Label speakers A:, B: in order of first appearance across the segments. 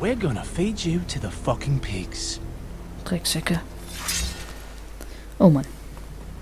A: We're gonna feed you to the fucking pigs.
B: Drecksäcke. Oh Mann.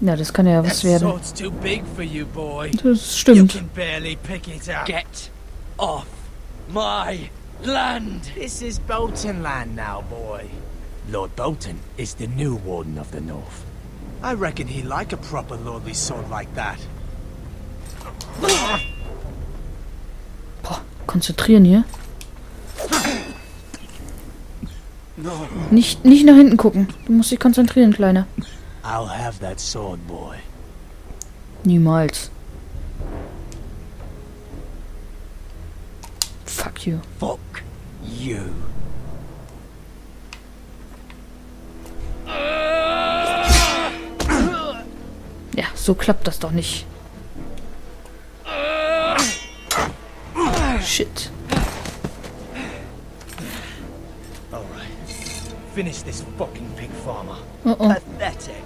B: Ja, das kann ja was
A: That
B: werden.
A: sword's too big for you, boy.
B: Das
A: You
B: stimmt.
A: can barely pick it up.
C: Get off my land!
A: This is Bolton land now, boy. Lord Bolton is the new Warden of the North. I reckon he'd like a proper lordly sword like that.
B: Boah, konzentrieren hier. Nicht nach hinten gucken. Du musst dich konzentrieren, Kleiner.
A: I'll have that sword, boy.
B: Niemals. Fuck you.
A: Fuck you.
B: Ja, so klappt das doch nicht. Shit.
A: Alright. Finish this fucking pig farmer.
B: Oh oh.
A: Pathetic.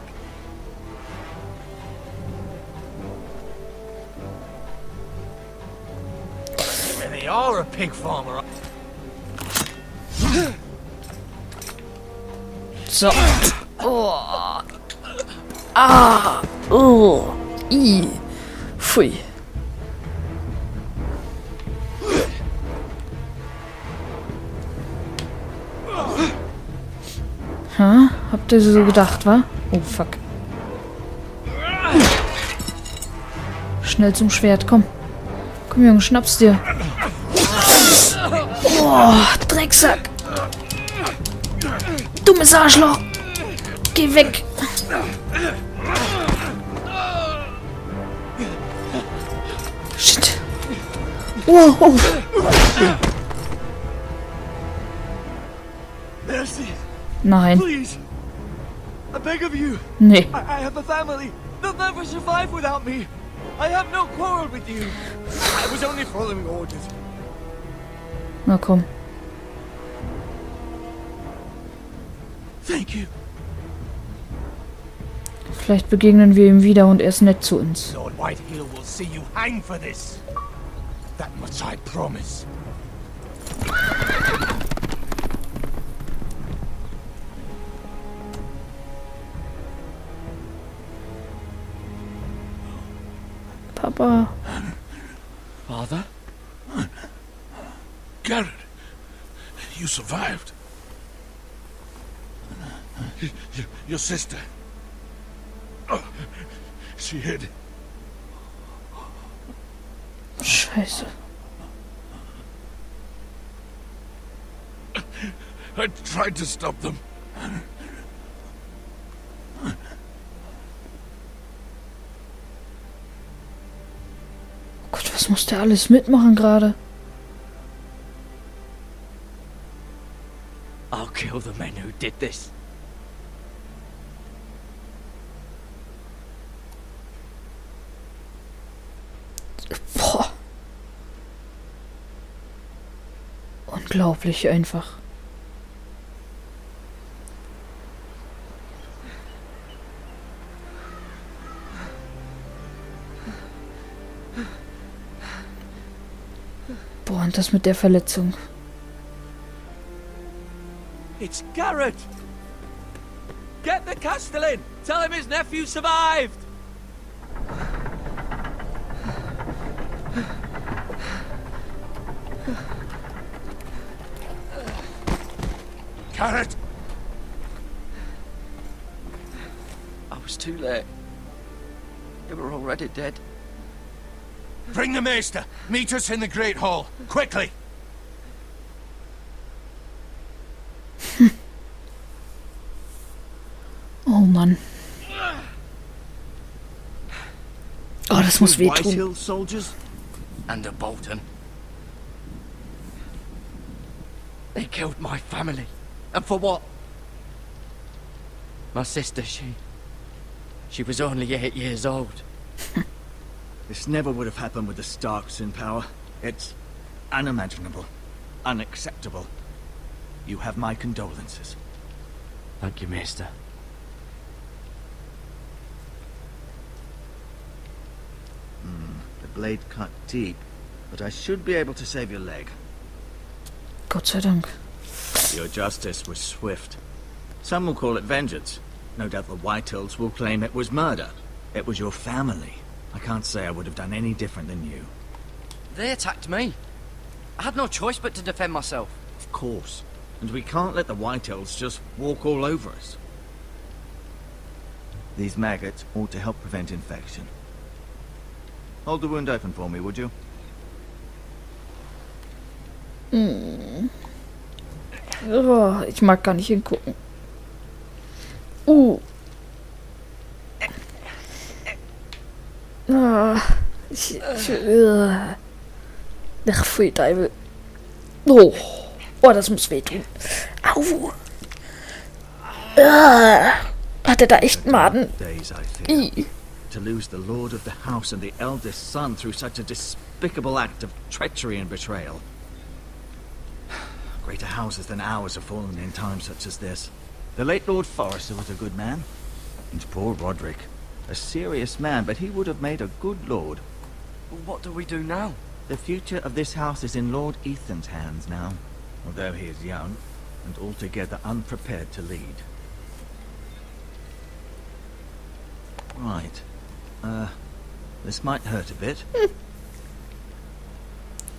A: You really are a pig farmer.
B: So. Oh. Ah. Oh. I. Pfui. Ha? Habt ihr so gedacht, wa? Oh, fuck. Schnell zum Schwert, komm. Komm, Junge, schnapp's dir. Oh, Drecksack. Dummes Arschloch. Geh weg. Shit. Wow.
A: Mercy,
B: Nein.
A: please. I beg of you.
B: Nee.
A: I have a family. They'll never survive without me. I have no quarrel with you. I was only following orders.
B: Na komm.
A: Thank you.
B: Vielleicht begegnen wir ihm wieder und er ist nett zu uns.
A: Lord Whitehill will see you hang for this. That much I promise.
B: Papa.
C: Father?
D: Garrett, you survived. Your sister. Oh, she hid.
B: Scheiße.
D: I tried to stop them.
B: Gott, was muss der alles mitmachen gerade?
C: I'll kill the men who did this.
B: Boah. Unglaublich einfach. Boah, und das mit der Verletzung.
C: It's Garrett! Get the Castellan! Tell him his nephew survived!
D: Garrett!
C: I was too late. They were already dead.
D: Bring the maester. Meet us in the Great Hall. Quickly!
B: Oh Mann. Oh, das muss wehtun.
A: Whitehill soldiers?
C: And a Bolton. They killed my family. And for what? My sister, she was only 8 years old.
E: This never would have happened with the Starks in power. It's unimaginable. Unacceptable. You have my condolences.
C: Thank you, Maester.
E: The blade cut deep, but I should be able to save your leg.
B: Gott sei Dank.
E: Your justice was swift. Some will call it vengeance. No doubt the Whitehills will claim it was murder. It was your family. I can't say I would have done any different than you.
F: They attacked me. I had no choice but to defend myself.
E: Of course. And we can't let the Whitehills just walk all over us. These maggots ought to help prevent infection. Hold the wound open for me, would you?
B: Oh, ich mag gar nicht hingucken. Ach, pfui, Teufel. Oh, das muss wehtun. Au. Hat er da echt Maden?
E: Days, I fear. To lose the lord of the house and the eldest son through such a despicable act of treachery and betrayal. Greater houses than ours have fallen in times such as this. The late Lord Forrester was a good man. And poor Roderick. A serious man, but he would have made a good lord.
F: What do we do now?
E: The future of this house is in Lord Ethan's hands now. Although he is young, and altogether unprepared to lead. Right. This might hurt a bit.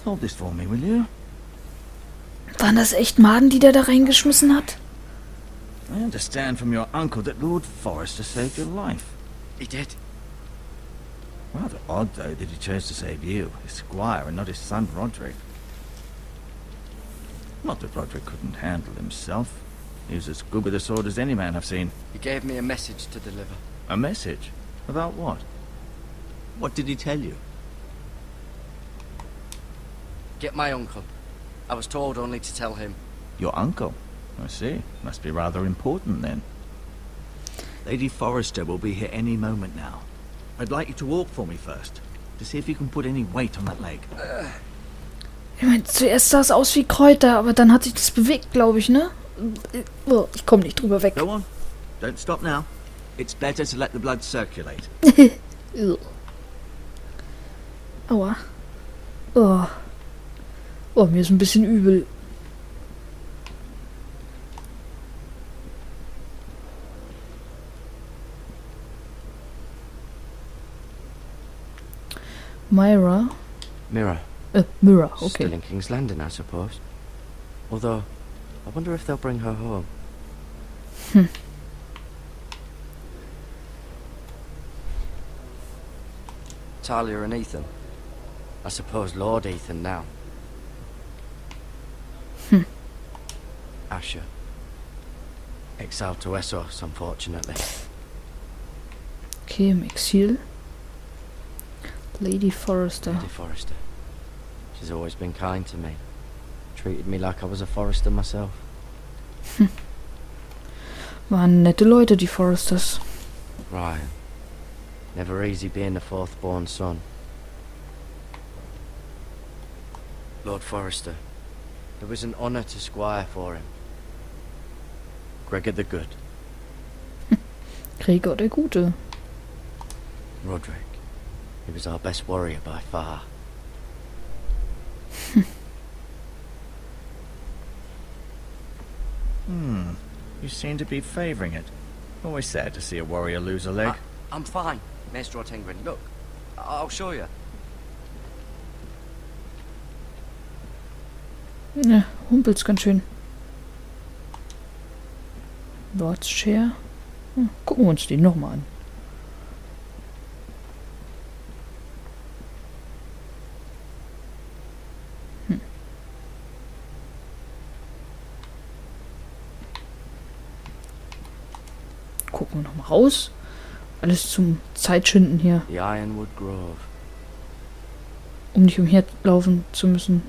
E: Hold this for me, will you?
B: Waren das echt Maden, die der da reingeschmissen hat?
E: I understand from your uncle that Lord Forrester saved your life.
F: He did.
E: Rather odd, though, that he chose to save you, his squire, and not his son Roderick. Not that Roderick couldn't handle himself. He was as good with a sword as any man I've seen.
F: He gave me a message to deliver.
E: A message? About what? What did he tell you?
F: Get my uncle. I was told only to tell him.
E: Your uncle? I see. Must be rather important, then. Lady Forrester will be here any moment now. I'd like you to walk for me first, to see if you can put any weight on that leg.
B: Ich meine, zuerst sah es aus wie Kräuter, aber dann hat sich das bewegt, glaube ich, ne? Oh, ich komme nicht drüber weg.
E: Go on. Don't stop now. It's better to let the blood circulate.
B: Aua. Oh. Oh, mir ist ein bisschen übel. Myra.
F: Mirror.
B: Myra, okay.
F: Still in King's Landing, I suppose. Although, I wonder if they'll bring her home. Talia and Ethan. I suppose Lord Ethan now. Asher. Exiled to Essos, unfortunately.
B: Okay, im Exil. Lady Forrester.
F: Lady Forrester. She's always been kind to me. Treated me like I was a Forrester myself.
B: Waren nette Leute, die Forresters.
F: Ryan. Never easy being the fourth-born son. Lord Forrester. It was an honour to squire for him. Gregor the Good.
B: Gregor der Gute.
F: Roderick. He was our best warrior by far.
E: You seem to be favouring it. Always sad to see a warrior lose a leg.
F: I'm fine, Maestro Tengrin. Look, I'll show you.
B: Ja, humpelt's ganz schön. Lord's Chair. Gucken wir uns den nochmal an. Gucken wir nochmal raus. Alles zum Zeitschinden hier,
F: The Ironwood Grove.
B: um nicht umherlaufen zu müssen.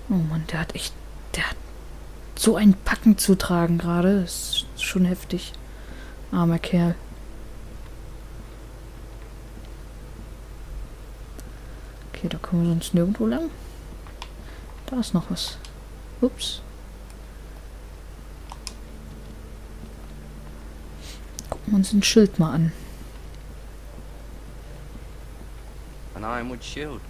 B: Oh Mann, der hat so ein Packen zu tragen gerade. Das ist schon heftig. Armer Kerl. Okay, da kommen wir sonst nirgendwo lang. Da ist noch was. Ups. Gucken wir uns ein Schild mal an.
F: An Ironwood shield.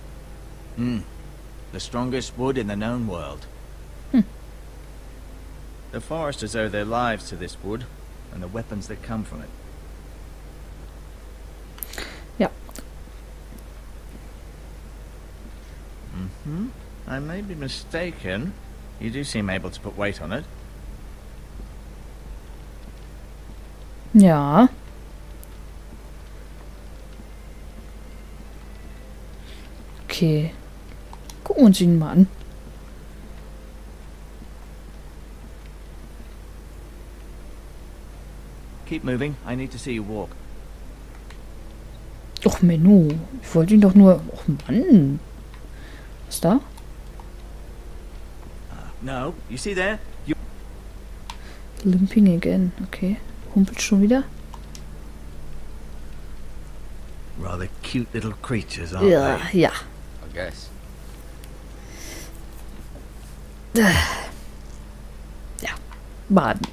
E: The strongest wood in the known world. The Forresters owe their lives to this wood, and the weapons that come from it.
B: Ja.
E: I may be mistaken. You do seem able to put weight on it.
B: Ja. Okay. Gucken wir uns ihn mal an.
E: Keep moving. I need to see you walk.
B: Och, Menno. Ich wollte ihn doch nur... Och, Mann. Was da?
E: No, you see there? You
B: Limping again. Okay. Humpelt schon wieder.
E: rather cute little creatures, aren't
B: Ja,
E: they?
B: ja.
F: I guess.
B: Ja. Baden.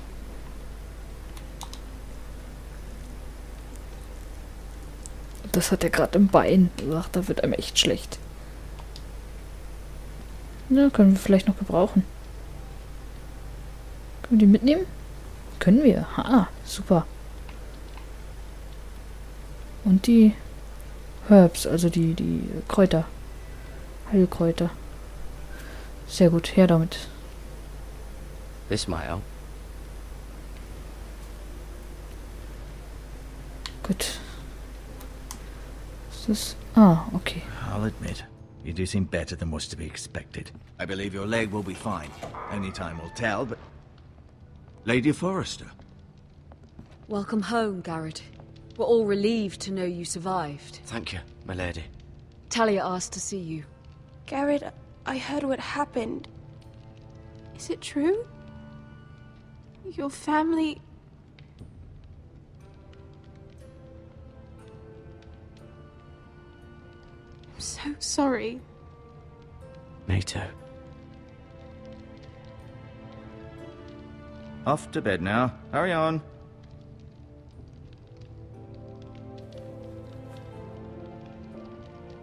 B: Das hat er gerade im Bein. Ach, da wird einem echt schlecht. Na, können wir vielleicht noch gebrauchen. Können wir die mitnehmen? Können wir. Ha, super. Und die Herbs, also die Kräuter. Heilkräuter. Sehr gut, her damit.
F: This might help.
B: Gut. Ist das... Ah, okay.
E: I'll admit, you do seem better than was to be expected. I believe your leg will be fine. Only time will tell, but... Lady Forrester.
G: Welcome home, Garrett. We're all relieved to know you survived.
F: Thank you, my lady.
G: Talia asked to see you.
H: Garrett, I heard what happened. Is it true? Your family... I'm so sorry.
F: Me too.
E: Off to bed now. Hurry on.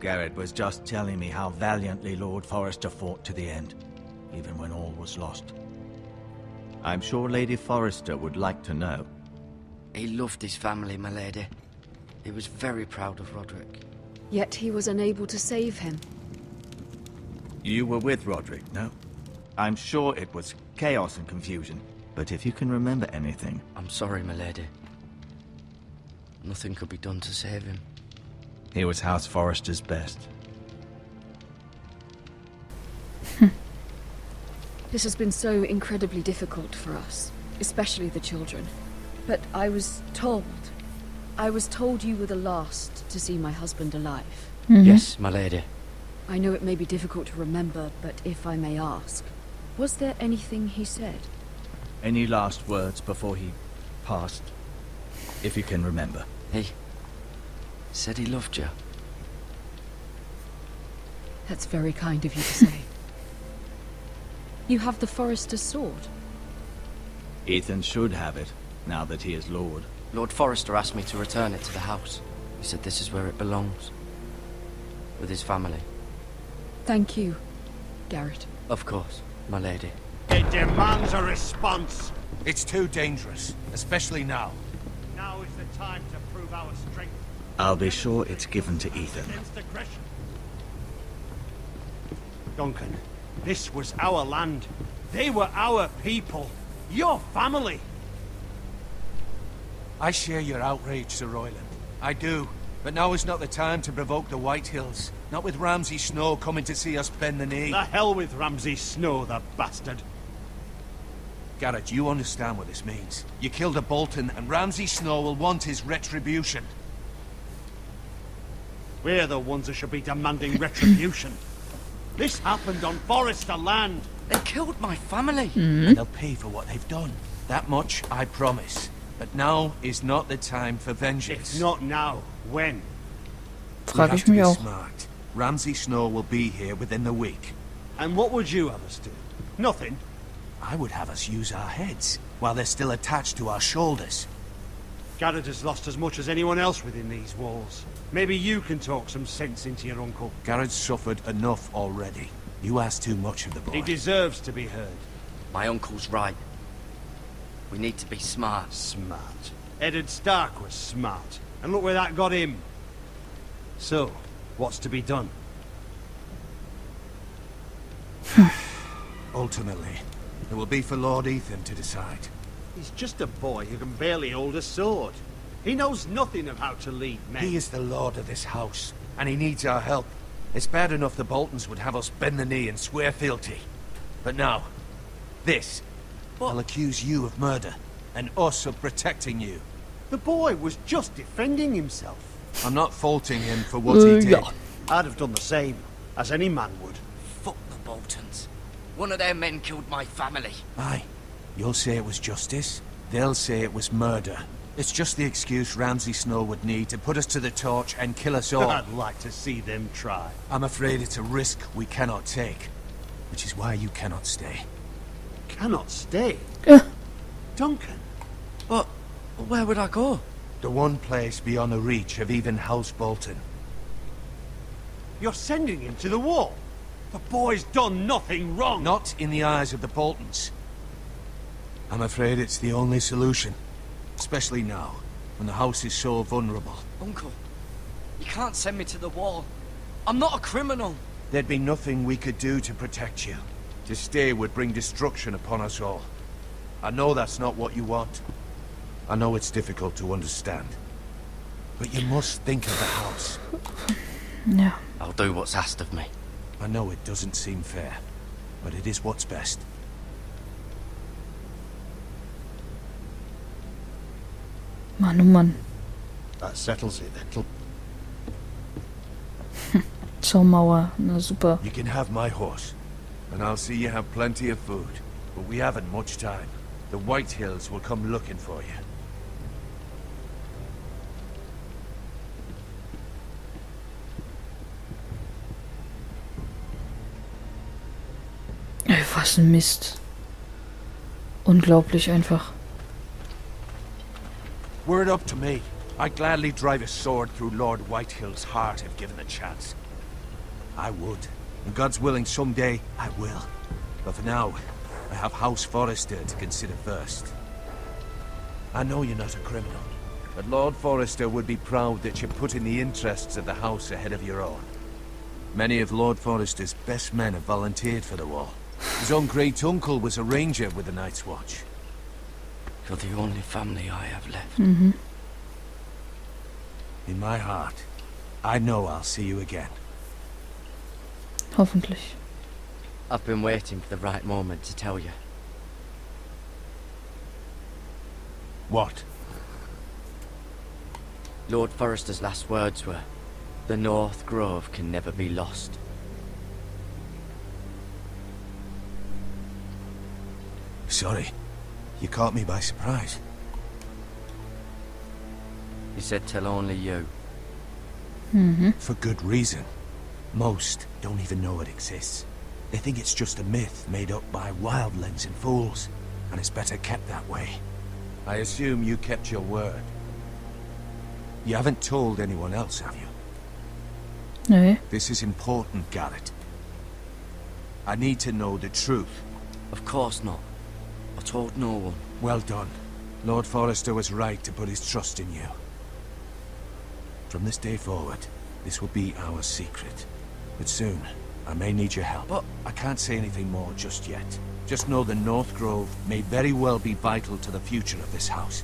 E: Garrett was just telling me how valiantly Lord Forrester fought to the end, even when all was lost. I'm sure Lady Forrester would like to know.
F: He loved his family, my lady. He was very proud of Roderick.
G: Yet he was unable to save him.
E: You were with Roderick, no? I'm sure it was chaos and confusion, but if you can remember anything...
F: I'm sorry, my lady. Nothing could be done to save him.
E: He was House Forrester's best.
G: This has been so incredibly difficult for us, especially the children. But I was told you were the last to see my husband alive.
F: Yes, my lady.
G: I know it may be difficult to remember, but if I may ask, was there anything he said?
E: Any last words before he passed? If you can remember.
F: He said he loved you.
G: That's very kind of you to say. You have the Forrester's sword.
E: Ethan should have it, now that he is Lord.
F: Lord Forrester asked me to return it to the house. He said this is where it belongs. With his family.
G: Thank you, Garrett.
F: Of course, my lady.
D: It demands a response.
A: It's too dangerous, especially now.
D: Now is the time to prove our strength
E: I'll be sure it's given to Ethan.
D: against aggression. Duncan, this was our land. They were our people. Your family.
A: I share your outrage, Sir Royland. I do. But now is not the time to provoke the White Hills. Not with Ramsay Snow coming to see us bend the knee.
D: The hell with Ramsay Snow, the bastard.
A: Garrett, you understand what this means. You killed a Bolton, and Ramsay Snow will want his retribution.
D: We're the ones who should be demanding retribution. This happened on Forrester land.
F: They killed my family.
A: And they'll pay for what they've done. That much I promise. But now is not the time for vengeance.
D: It's not now. When?
A: We
B: Frage
A: have
B: ich
A: to
B: mich
A: be
B: auch.
A: smart. Ramsay Snow will be here within the week.
D: And what would you have us do? Nothing.
A: I would have us use our heads, while they're still attached to our shoulders.
D: Garrett has lost as much as anyone else within these walls. Maybe you can talk some sense into your uncle.
A: Garrett's suffered enough already. You ask too much of the boy.
D: He deserves to be heard.
F: My uncle's right. We need to be smart.
D: Smart. Eddard Stark was smart. And look where that got him. So, what's to be done?
A: Ultimately, it will be for Lord Ethan to decide.
D: He's just a boy who can barely hold a sword. He knows nothing of how to lead men.
A: He is the lord of this house, and he needs our help. It's bad enough the Boltons would have us bend the knee and swear fealty. But now, this. I'll accuse you of murder, and us of protecting you.
D: The boy was just defending himself.
A: I'm not faulting him for what he did.
B: Yeah.
D: I'd have done the same, as any man would.
F: Fuck the Boltons. One of their men killed my family.
A: Aye. You'll say it was justice. They'll say it was murder. It's just the excuse Ramsay Snow would need to put us to the torch and kill us all.
D: I'd like to see them try.
A: I'm afraid it's a risk we cannot take. Which is why you cannot stay.
D: Cannot stay. Duncan.
F: But where would I go?
A: The one place beyond the reach of even House Bolton.
D: You're sending him to the wall. The boy's done nothing wrong.
A: Not in the eyes of the Boltons. I'm afraid it's the only solution. Especially now, when the house is so vulnerable.
F: Uncle, you can't send me to the wall. I'm not a criminal.
A: There'd be nothing we could do to protect you. To stay would bring destruction upon us all. I know that's not what you want. I know it's difficult to understand. But you must think of the house.
B: Ja.
F: I'll do what's asked of me.
A: I know it doesn't seem fair, but it is what's best.
B: Mann, oh Mann.
D: That settles it then.
B: Zaunmauer. Na super.
A: You can have my horse, and I'll see you have plenty of food. But we haven't much time. The White Hills will come looking for you.
B: Ey, was ein Mist. Unglaublich einfach.
A: Were it up to me, I'd gladly drive a sword through Lord Whitehill's heart if given the chance. I would. And God's willing, someday I will. But for now, I have House Forrester to consider first. I know you're not a criminal, but Lord Forrester would be proud that you're putting the interests of the house ahead of your own. Many of Lord Forrester's best men have volunteered for the wall. His own great-uncle was a ranger with the Night's Watch.
F: You're the only family I have left.
B: Mhm.
A: In my heart, I know I'll see you again.
B: Hoffentlich.
F: I've been waiting for the right moment to tell you.
A: What?
F: Lord Forrester's last words were, "The North Grove can never be lost."
A: Sorry. You caught me by surprise.
F: He said tell only you.
B: Mhm.
A: For good reason. Most don't even know it exists. They think it's just a myth made up by wildlings and fools, and it's better kept that way. I assume you kept your word. You haven't told anyone else, have you?
B: Nee.
A: This is important, Garrett. I need to know the truth.
F: Of course not. I told no one.
A: Well done. Lord Forrester was right to put his trust in you. From this day forward, this will be our secret. But soon, I may need your help.
F: But
A: I can't say anything more just yet. Just know the North Grove may very well be vital to the future of this house.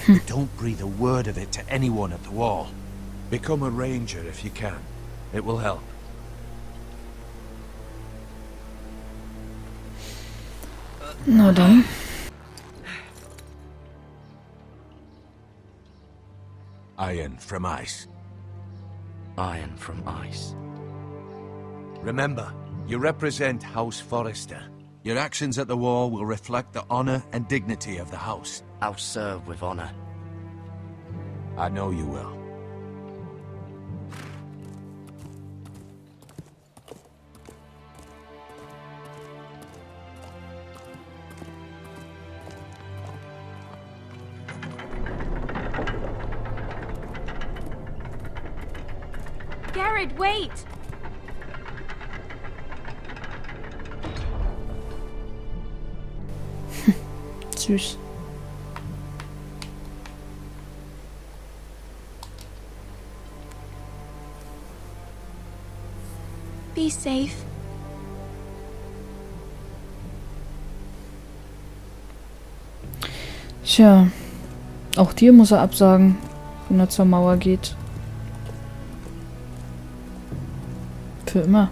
A: But don't breathe a word of it to anyone at the wall. Become a ranger if you can. It will help.
B: Na dann.
A: Iron from ice.
F: iron from ice.
A: Remember, you represent House Forrester. Your actions at the wall will reflect the honor and dignity of the house.
F: I'll serve with honor.
A: I know you will.
H: Garrett, wait!
B: Süß.
H: Be safe.
B: Tja, auch dir muss er absagen, wenn er zur Mauer geht. Für immer.